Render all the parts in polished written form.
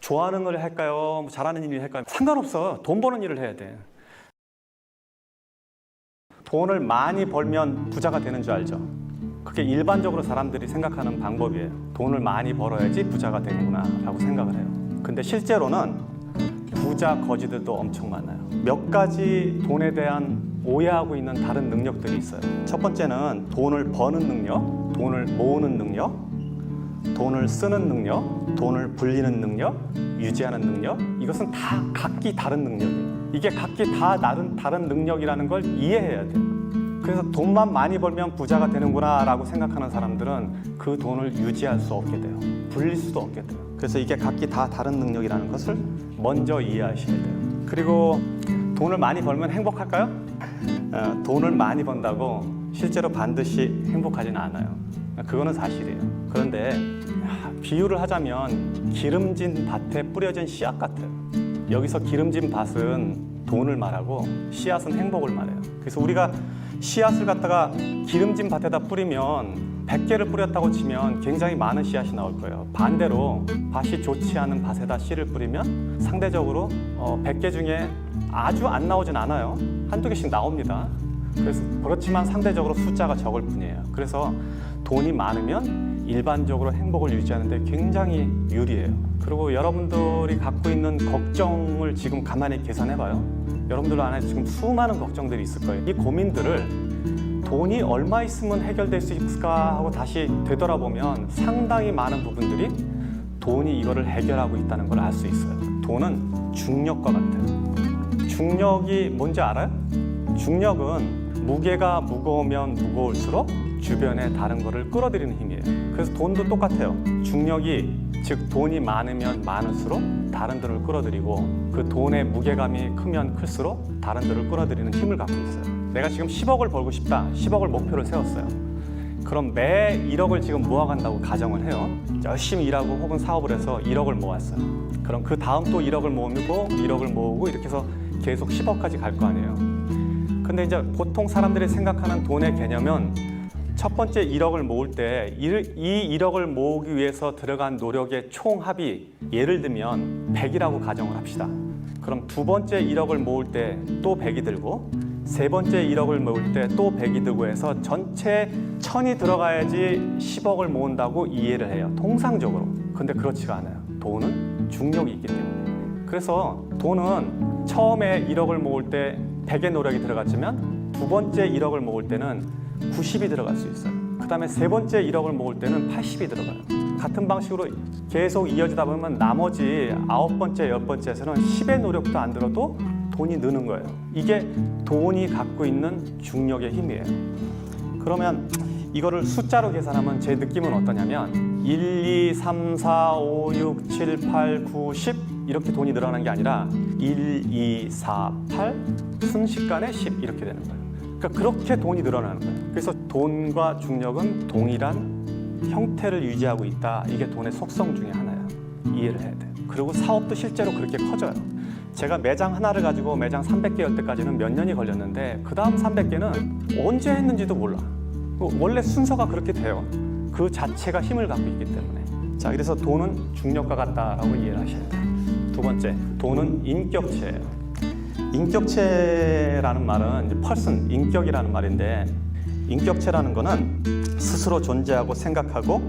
좋아하는 걸 할까요? 뭐 잘하는 일을 할까요? 상관없어. 돈 버는 일을 해야 돼. 돈을 많이 벌면 부자가 되는 줄 알죠? 그게 일반적으로 사람들이 생각하는 방법이에요. 돈을 많이 벌어야지 부자가 되는구나 라고 생각을 해요. 근데 실제로는 부자 거지들도 엄청 많아요. 몇 가지 돈에 대한 오해하고 있는 다른 능력들이 있어요. 첫 번째는 돈을 버는 능력, 돈을 모으는 능력, 돈을 쓰는 능력, 돈을 불리는 능력, 유지하는 능력. 이것은 다 각기 다른 능력이에요. 이게 각기 다 다른 능력이라는 걸 이해해야 돼요. 그래서 돈만 많이 벌면 부자가 되는구나 라고 생각하는 사람들은 그 돈을 유지할 수 없게 돼요. 불릴 수도 없게 돼요. 그래서 이게 각기 다 다른 능력이라는 것을 먼저 이해하셔야 돼요. 그리고 돈을 많이 벌면 행복할까요? 돈을 많이 번다고 실제로 반드시 행복하지는 않아요. 그거는 사실이에요. 그런데 비유를 하자면 기름진 밭에 뿌려진 씨앗 같아요. 여기서 기름진 밭은 돈을 말하고 씨앗은 행복을 말해요. 그래서 우리가 씨앗을 갖다가 기름진 밭에다 뿌리면 100개를 뿌렸다고 치면 굉장히 많은 씨앗이 나올 거예요. 반대로 밭이 좋지 않은 밭에다 씨를 뿌리면 상대적으로 100개 중에 아주 안 나오진 않아요. 한두 개씩 나옵니다. 그래서 그렇지만 상대적으로 숫자가 적을 뿐이에요. 그래서 돈이 많으면 일반적으로 행복을 유지하는 데 굉장히 유리해요. 그리고 여러분들이 갖고 있는 걱정을 지금 가만히 계산해봐요. 여러분들 안에 지금 수많은 걱정들이 있을 거예요. 이 고민들을 돈이 얼마 있으면 해결될 수 있을까 하고 다시 되돌아보면 상당히 많은 부분들이 돈이 이거를 해결하고 있다는 걸 알 수 있어요. 돈은 중력과 같아요. 중력이 뭔지 알아요? 중력은 무게가 무거우면 무거울수록 주변에 다른 거를 끌어들이는 힘이에요. 그래서 돈도 똑같아요. 중력이 즉 돈이 많으면 많을수록 다른 들을 끌어들이고 그 돈의 무게감이 크면 클수록 다른 들을 끌어들이는 힘을 갖고 있어요. 내가 지금 10억을 벌고 싶다. 10억을 목표를 세웠어요. 그럼 매 1억을 지금 모아간다고 가정을 해요. 열심히 일하고 혹은 사업을 해서 1억을 모았어요. 그럼 그 다음 또 1억을 모으고 1억을 모으고 이렇게 해서 계속 10억까지 갈 거 아니에요. 근데 이제 보통 사람들이 생각하는 돈의 개념은 첫 번째 1억을 모을 때 이 1억을 모으기 위해서 들어간 노력의 총합이 예를 들면 100이라고 가정을 합시다. 그럼 두 번째 1억을 모을 때 또 100이 들고 세 번째 1억을 모을 때 또 100이 들고 해서 전체 1000이 들어가야지 10억을 모은다고 이해를 해요. 통상적으로. 근데 그렇지가 않아요. 돈은 중력이 있기 때문에. 그래서 돈은 처음에 1억을 모을 때 100의 노력이 들어갔지만 두 번째 1억을 모을 때는 90이 들어갈 수 있어요. 그 다음에 세 번째 1억을 모을 때는 80이 들어가요. 같은 방식으로 계속 이어지다 보면 나머지 9번째, 10번째에서는 10의 노력도 안 들어도 돈이 느는 거예요. 이게 돈이 갖고 있는 중력의 힘이에요. 그러면 이거를 숫자로 계산하면 제 느낌은 어떠냐면 1, 2, 3, 4, 5, 6, 7, 8, 9, 10 이렇게 돈이 늘어나는 게 아니라 1, 2, 4, 8 순식간에 10 이렇게 되는 거예요. 그러니까 그렇게 돈이 늘어나는 거예요. 그래서 돈과 중력은 동일한 형태를 유지하고 있다. 이게 돈의 속성 중에 하나예요. 이해를 해야 돼요. 그리고 사업도 실제로 그렇게 커져요. 제가 매장 하나를 가지고 매장 300개 열 때까지는 몇 년이 걸렸는데 그 다음 300개는 언제 했는지도 몰라. 원래 순서가 그렇게 돼요. 그 자체가 힘을 갖고 있기 때문에. 자, 그래서 돈은 중력과 같다라고 이해를 하셔야 돼요. 두 번째, 돈은 인격체예요. 인격체라는 말은 이제 person, 인격이라는 말인데 인격체라는 거는 스스로 존재하고 생각하고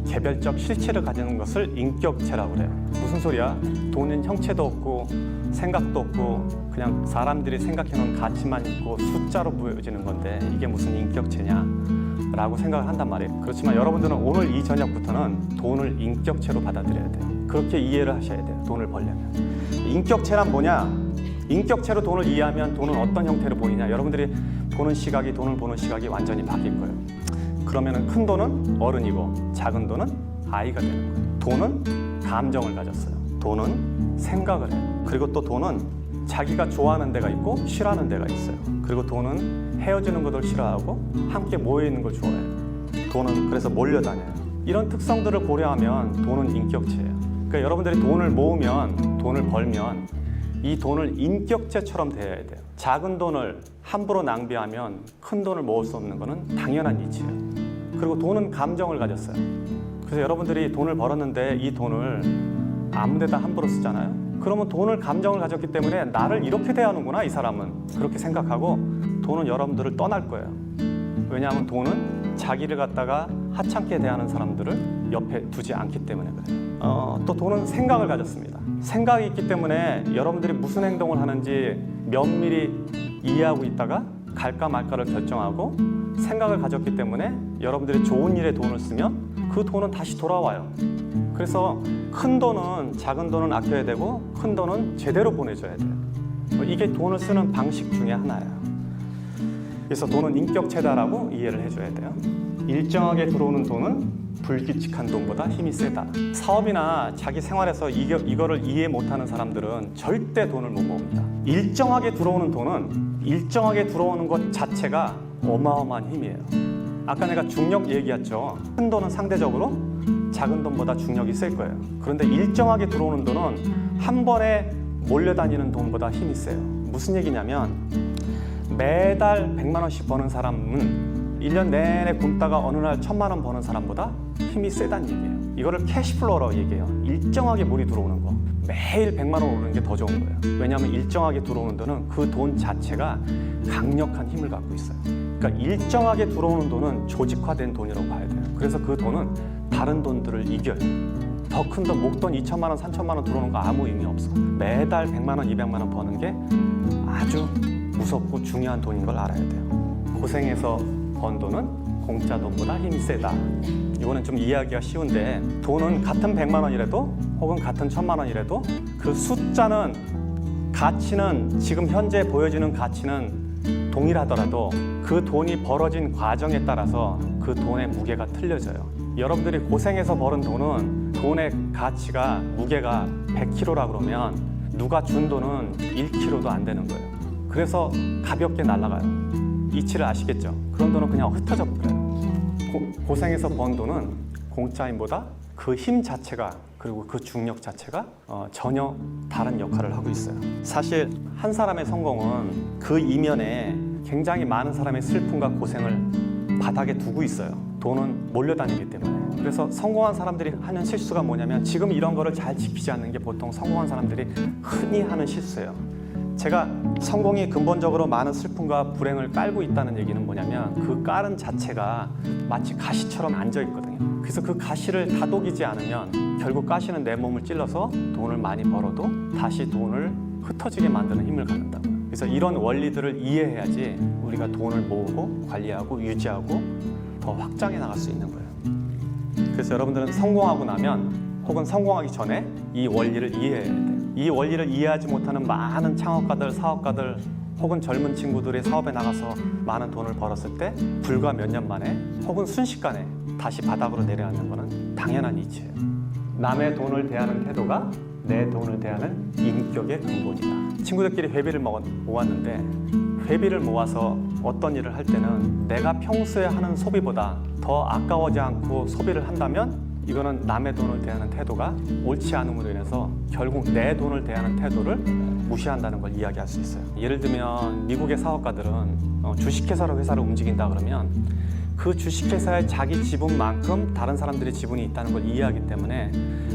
개별적 실체를 가지는 것을 인격체라고 그래요. 무슨 소리야? 돈은 형체도 없고 생각도 없고 그냥 사람들이 생각해놓은 가치만 있고 숫자로 보여지는 건데 이게 무슨 인격체냐? 라고 생각을 한단 말이에요. 그렇지만 여러분들은 오늘 이 저녁부터는 돈을 인격체로 받아들여야 돼요. 그렇게 이해를 하셔야 돼요. 돈을 벌려면. 인격체란 뭐냐? 인격체로 돈을 이해하면 돈은 어떤 형태로 보이냐? 여러분들이 보는 시각이, 돈을 보는 시각이 완전히 바뀔 거예요. 그러면 큰 돈은 어른이고 작은 돈은 아이가 되는 거예요. 돈은 감정을 가졌어요. 돈은 생각을 해요. 그리고 또 돈은 자기가 좋아하는 데가 있고 싫어하는 데가 있어요. 그리고 돈은 헤어지는 것을 싫어하고 함께 모여있는 걸 좋아해요. 돈은 그래서 몰려다녀요. 이런 특성들을 고려하면 돈은 인격체예요. 그러니까 여러분들이 돈을 모으면, 돈을 벌면 이 돈을 인격체처럼 대해야 돼요. 작은 돈을 함부로 낭비하면 큰 돈을 모을 수 없는 것은 당연한 이치예요. 그리고 돈은 감정을 가졌어요. 그래서 여러분들이 돈을 벌었는데 이 돈을 아무 데다 함부로 쓰잖아요. 그러면 돈을 감정을 가졌기 때문에 나를 이렇게 대하는구나 이 사람은, 그렇게 생각하고 돈은 여러분들을 떠날 거예요. 왜냐하면 돈은 자기를 갖다가 하찮게 대하는 사람들을 옆에 두지 않기 때문에 그래요. 또 돈은 생각을 가졌습니다. 생각이 있기 때문에 여러분들이 무슨 행동을 하는지 면밀히 이해하고 있다가 갈까 말까를 결정하고, 생각을 가졌기 때문에 여러분들이 좋은 일에 돈을 쓰면 그 돈은 다시 돌아와요. 그래서 큰 돈은, 작은 돈은 아껴야 되고 큰 돈은 제대로 보내줘야 돼요. 이게 돈을 쓰는 방식 중에 하나예요. 그래서 돈은 인격체다라고 이해를 해줘야 돼요. 일정하게 들어오는 돈은 불규칙한 돈보다 힘이 세다. 사업이나 자기 생활에서 이거를 이해 못하는 사람들은 절대 돈을 못 모읍니다. 일정하게 들어오는 돈은, 일정하게 들어오는 것 자체가 어마어마한 힘이에요. 아까 내가 중력 얘기했죠. 큰 돈은 상대적으로 작은 돈보다 중력이 셀 거예요. 그런데 일정하게 들어오는 돈은 한 번에 몰려다니는 돈보다 힘이 세요. 무슨 얘기냐면, 매달 100만 원씩 버는 사람은 1년 내내 굶다가 어느 날 1000만 원 버는 사람보다 힘이 세다는 얘기예요. 이거를 캐시플로우라고 얘기해요. 일정하게 물이 들어오는 거. 매일 100만 원 오르는 게 더 좋은 거예요. 왜냐하면 일정하게 들어오는 돈은 그 돈 자체가 강력한 힘을 갖고 있어요. 그러니까 일정하게 들어오는 돈은 조직화된 돈이라고 봐야 돼요. 그래서 그 돈은 다른 돈들을 이겨요. 더 큰 돈, 목돈 2천만 원, 3천만 원 들어오는 거 아무 의미 없어. 매달 100만 원, 200만 원 버는 게 아주 무섭고 중요한 돈인 걸 알아야 돼요. 고생해서 번 돈은 공짜 돈보다 힘이 세다. 이거는 좀 이해하기가 쉬운데, 돈은 같은 100만 원이라도 혹은 같은 1000만 원이라도 그 숫자는, 가치는, 지금 현재 보여지는 가치는 동일하더라도 그 돈이 벌어진 과정에 따라서 그 돈의 무게가 틀려져요. 여러분들이 고생해서 벌은 돈은, 돈의 가치가, 무게가 100kg라 그러면 누가 준 돈은 1kg도 안 되는 거예요. 그래서 가볍게 날아가요. 이치를 아시겠죠? 그런 돈은 그냥 흩어져 버려요. 고생해서 번 돈은 공짜임보다 그 힘 자체가, 그리고 그 중력 자체가 전혀 다른 역할을 하고 있어요. 사실 한 사람의 성공은 그 이면에 굉장히 많은 사람의 슬픔과 고생을 바닥에 두고 있어요. 돈은 몰려다니기 때문에. 그래서 성공한 사람들이 하는 실수가 뭐냐면, 지금 이런 거를 잘 지키지 않는 게 보통 성공한 사람들이 흔히 하는 실수예요. 제가 성공이 근본적으로 많은 슬픔과 불행을 깔고 있다는 얘기는 뭐냐면, 그 깔은 자체가 마치 가시처럼 앉아 있거든요. 그래서 그 가시를 다독이지 않으면 결국 가시는 내 몸을 찔러서 돈을 많이 벌어도 다시 돈을 흩어지게 만드는 힘을 갖는다고요. 그래서 이런 원리들을 이해해야지 우리가 돈을 모으고 관리하고 유지하고 더 확장해 나갈 수 있는 거예요. 그래서 여러분들은 성공하고 나면, 혹은 성공하기 전에 이 원리를 이해해야 돼요. 이 원리를 이해하지 못하는 많은 창업가들, 사업가들, 혹은 젊은 친구들이 사업에 나가서 많은 돈을 벌었을 때 불과 몇 년 만에 혹은 순식간에 다시 바닥으로 내려앉는 것은 당연한 이치예요. 남의 돈을 대하는 태도가 내 돈을 대하는 인격의 근본이다. 친구들끼리 회비를 모았는데, 회비를 모아서 어떤 일을 할 때는 내가 평소에 하는 소비보다 더 아까워지 않고 소비를 한다면, 이거는 남의 돈을 대하는 태도가 옳지 않음으로 인해서 결국 내 돈을 대하는 태도를 무시한다는 걸 이야기할 수 있어요. 예를 들면 미국의 사업가들은 주식회사로 회사를 움직인다 그러면 그 주식회사의 자기 지분만큼 다른 사람들의 지분이 있다는 걸 이해하기 때문에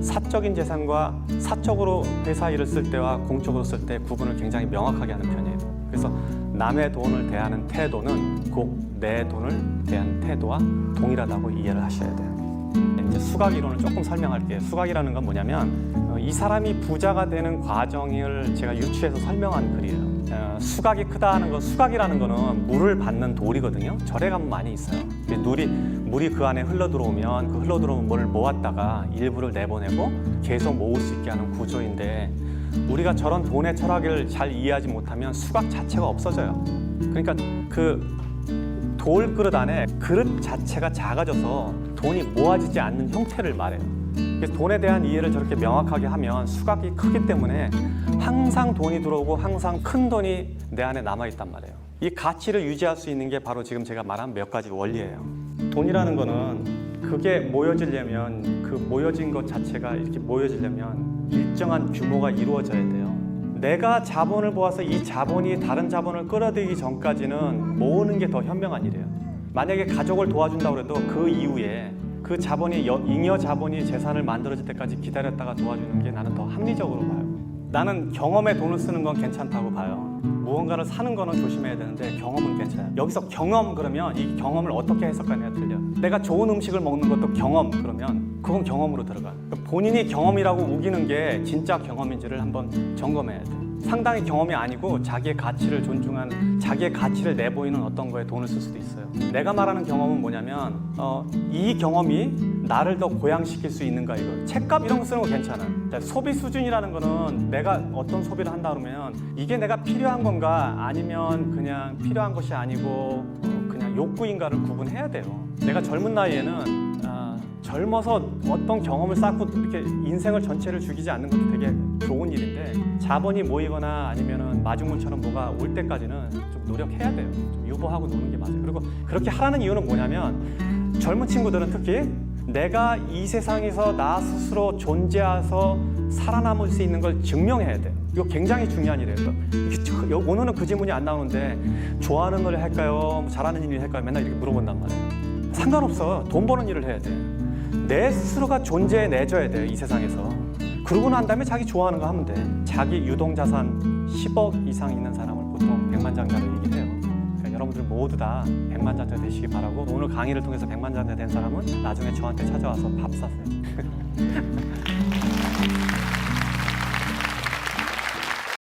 사적인 재산과 사적으로 회사 일을 쓸 때와 공적으로 쓸 때 구분을 굉장히 명확하게 하는 편이에요. 그래서 남의 돈을 대하는 태도는 꼭 내 돈을 대하는 태도와 동일하다고 이해를 하셔야 돼요. 이제 수학 이론을 조금 설명할게요. 수학이라는 건 뭐냐면, 이 사람이 부자가 되는 과정을 제가 유추해서 설명한 글이에요. 수각이 크다 하는 건, 수각이라는 거는 물을 받는 돌이거든요. 절에 가면 많이 있어요. 물이 그 안에 흘러 들어오면 그 흘러 들어온 물을 모았다가 일부를 내보내고 계속 모을 수 있게 하는 구조인데, 우리가 저런 돈의 철학을 잘 이해하지 못하면 수각 자체가 없어져요. 그러니까 그 돌 그릇 안에 그릇 자체가 작아져서 돈이 모아지지 않는 형태를 말해요. 그래서 돈에 대한 이해를 저렇게 명확하게 하면 수각이 크기 때문에 항상 돈이 들어오고 항상 큰 돈이 내 안에 남아있단 말이에요. 이 가치를 유지할 수 있는 게 바로 지금 제가 말한 몇 가지 원리예요. 돈이라는 거는 그게 모여지려면, 그 모여진 것 자체가 이렇게 모여지려면 일정한 규모가 이루어져야 돼요. 내가 자본을 모아서 이 자본이 다른 자본을 끌어들이기 전까지는 모으는 게 더 현명한 일이에요. 만약에 가족을 도와준다고 해도 그 이후에 그 자본이 잉여 자본이 재산을 만들어질 때까지 기다렸다가 도와주는 게 나는 더 합리적으로 봐요. 나는 경험에 돈을 쓰는 건 괜찮다고 봐요. 무언가를 사는 거는 조심해야 되는데 경험은 괜찮아요. 여기서 경험 그러면 이 경험을 어떻게 해석하느냐 틀려. 내가 좋은 음식을 먹는 것도 경험 그러면 그건 경험으로 들어가. 본인이 경험이라고 우기는 게 진짜 경험인지를 한번 점검해야 돼. 상당히 경험이 아니고 자기의 가치를 존중한, 자기의 가치를 내보이는 어떤 거에 돈을 쓸 수도 있어요. 내가 말하는 경험은 뭐냐면 이 경험이 나를 더 고양시킬 수 있는가 이거. 책값 이런 거 쓰는 거 괜찮아. 소비 수준이라는 거는 내가 어떤 소비를 한다 그러면 이게 내가 필요한 건가 아니면 그냥 필요한 것이 아니고 그냥 욕구인가를 구분해야 돼요. 내가 젊은 나이에는 젊어서 어떤 경험을 쌓고 이렇게 인생을 전체를 죽이지 않는 것도 되게 좋은 일인데 자본이 모이거나 아니면은 마중물처럼 뭐가 올 때까지는 좀 노력해야 돼요. 좀 유보하고 노는 게 맞아요. 그리고 그렇게 하라는 이유는 뭐냐면 젊은 친구들은 특히 내가 이 세상에서 나 스스로 존재해서 살아남을 수 있는 걸 증명해야 돼요. 이거 굉장히 중요한 일이에요. 오늘은 그 질문이 안 나오는데 좋아하는 걸 할까요? 잘하는 일을 할까요? 맨날 이렇게 물어본단 말이에요. 상관없어. 돈 버는 일을 해야 돼. 내 스스로가 존재해내줘야 돼요. 이 세상에서. 그러고 난 다음에 자기 좋아하는 거 하면 돼. 자기 유동자산 10억 이상 있는 사람을 보통 백만장자로 얘기를 해요. 그러니까 여러분들 모두 다 백만장자 되시기 바라고 오늘 강의를 통해서 백만장자 된 사람은 나중에 저한테 찾아와서 밥 사세요.